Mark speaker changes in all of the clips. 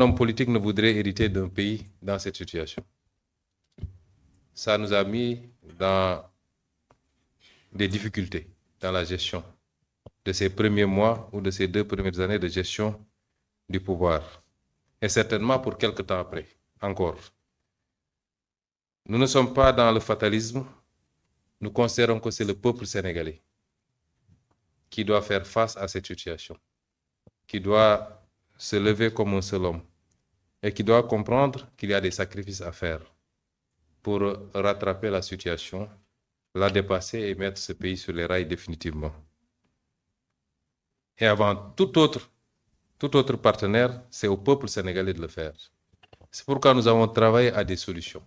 Speaker 1: homme politique ne voudrait hériter d'un pays dans cette situation. Ça nous a mis dans des difficultés dans la gestion de ces premiers mois ou de ces 2 premières années de gestion du pouvoir. Et certainement pour quelque temps après, encore. Nous ne sommes pas dans le fatalisme. Nous considérons que c'est le peuple sénégalais qui doit faire face à cette situation, qui doit se lever comme un seul homme et qui doit comprendre qu'il y a des sacrifices à faire pour rattraper la situation, la dépasser et mettre ce pays sur les rails définitivement. Et avant tout autre partenaire, c'est au peuple sénégalais de le faire. C'est pourquoi nous avons travaillé à des solutions.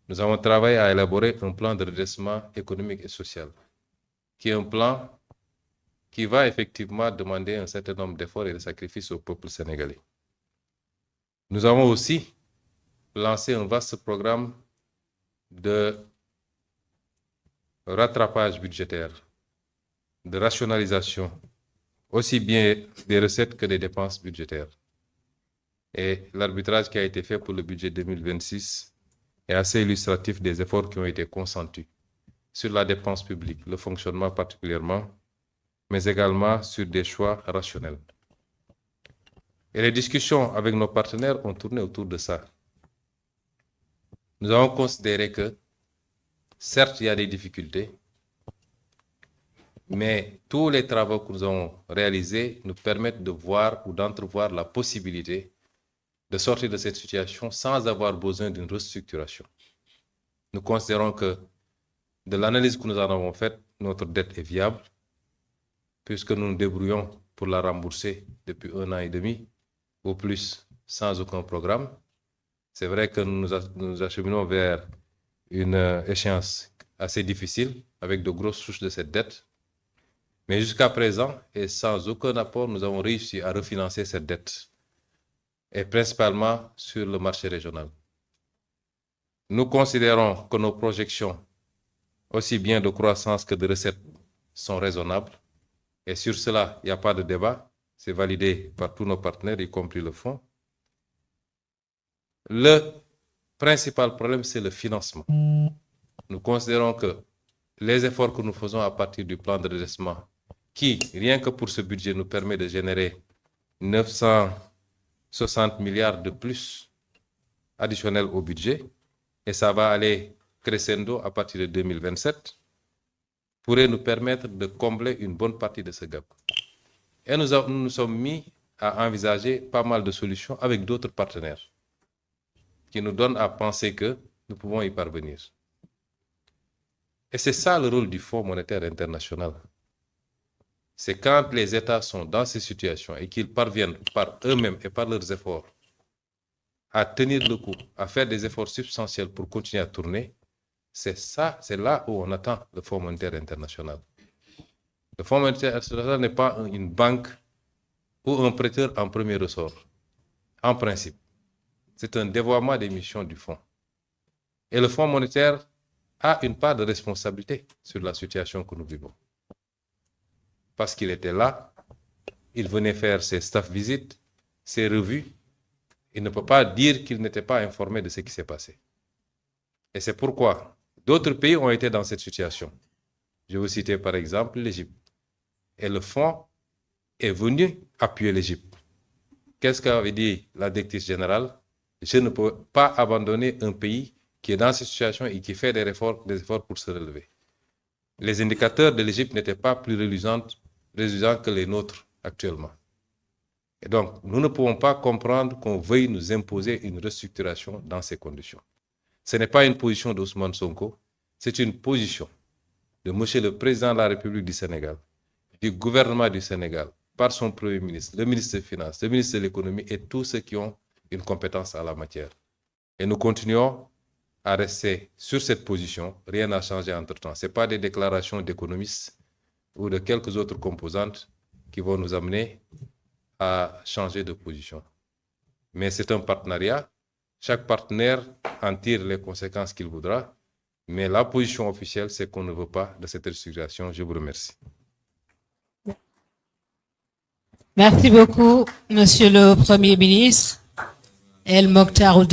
Speaker 1: Nous avons travaillé à élaborer un plan de redressement économique et social, qui est un plan qui va effectivement demander un certain nombre d'efforts et de sacrifices au peuple sénégalais. Nous avons aussi lancé un vaste programme de rattrapage budgétaire, de rationalisation, aussi bien des recettes que des dépenses budgétaires. Et l'arbitrage qui a été fait pour le budget 2026 est assez illustratif des efforts qui ont été consentis sur la dépense publique, le fonctionnement particulièrement, mais également sur des choix rationnels. Et les discussions avec nos partenaires ont tourné autour de ça. Nous avons considéré que, certes, il y a des difficultés, mais tous les travaux que nous avons réalisés nous permettent de voir ou d'entrevoir la possibilité de sortir de cette situation sans avoir besoin d'une restructuration. Nous considérons que, de l'analyse que nous en avons faite, notre dette est viable, puisque nous nous débrouillons pour la rembourser depuis 1 an et demi, ou plus, sans aucun programme. C'est vrai que nous nous acheminons vers une échéance assez difficile, avec de grosses souches de cette dette. Mais jusqu'à présent, et sans aucun apport, nous avons réussi à refinancer cette dette, et principalement sur le marché régional. Nous considérons que nos projections, aussi bien de croissance que de recettes, sont raisonnables. Et sur cela, il n'y a pas de débat. C'est validé par tous nos partenaires, y compris le fonds. Le principal problème, c'est le financement. Nous considérons que les efforts que nous faisons à partir du plan de redressement, qui, rien que pour ce budget, nous permet de générer 960 milliards de plus additionnels au budget, et ça va aller crescendo à partir de 2027, pourrait nous permettre de combler une bonne partie de ce gap. Et nous nous sommes mis à envisager pas mal de solutions avec d'autres partenaires qui nous donnent à penser que nous pouvons y parvenir. Et c'est ça le rôle du Fonds monétaire international. C'est quand les États sont dans ces situations et qu'ils parviennent par eux-mêmes et par leurs efforts à tenir le coup, à faire des efforts substantiels pour continuer à tourner, c'est là où on attend le Fonds monétaire international. Le Fonds monétaire international n'est pas une banque ou un prêteur en premier ressort, en principe. C'est un dévoiement des missions du Fonds. Et le Fonds monétaire a une part de responsabilité sur la situation que nous vivons. Parce qu'il était là, il venait faire ses staff visites, ses revues. Il ne peut pas dire qu'il n'était pas informé de ce qui s'est passé. Et c'est pourquoi d'autres pays ont été dans cette situation. Je vous citer par exemple l'Égypte. Et le fonds est venu appuyer l'Égypte. Qu'est-ce qu'avait dit la directrice générale? Je ne peux pas abandonner un pays qui est dans cette situation et qui fait des efforts pour se relever. Les indicateurs de l'Égypte n'étaient pas plus reluisants que les nôtres actuellement. Et donc, nous ne pouvons pas comprendre qu'on veuille nous imposer une restructuration dans ces conditions. Ce n'est pas une position d'Ousmane Sonko, c'est une position de Monsieur le Président de la République du Sénégal, du gouvernement du Sénégal, par son Premier ministre, le ministre des Finances, le ministre de l'Économie et tous ceux qui ont une compétence en la matière. Et nous continuons à rester sur cette position, rien n'a changé entre-temps. Ce n'est pas des déclarations d'économistes ou de quelques autres composantes qui vont nous amener à changer de position. Mais c'est un partenariat. Chaque partenaire en tire les conséquences qu'il voudra. Mais la position officielle, c'est qu'on ne veut pas de cette restructuration. Je vous remercie.
Speaker 2: Merci beaucoup, Monsieur le Premier ministre El Mokhtar Ould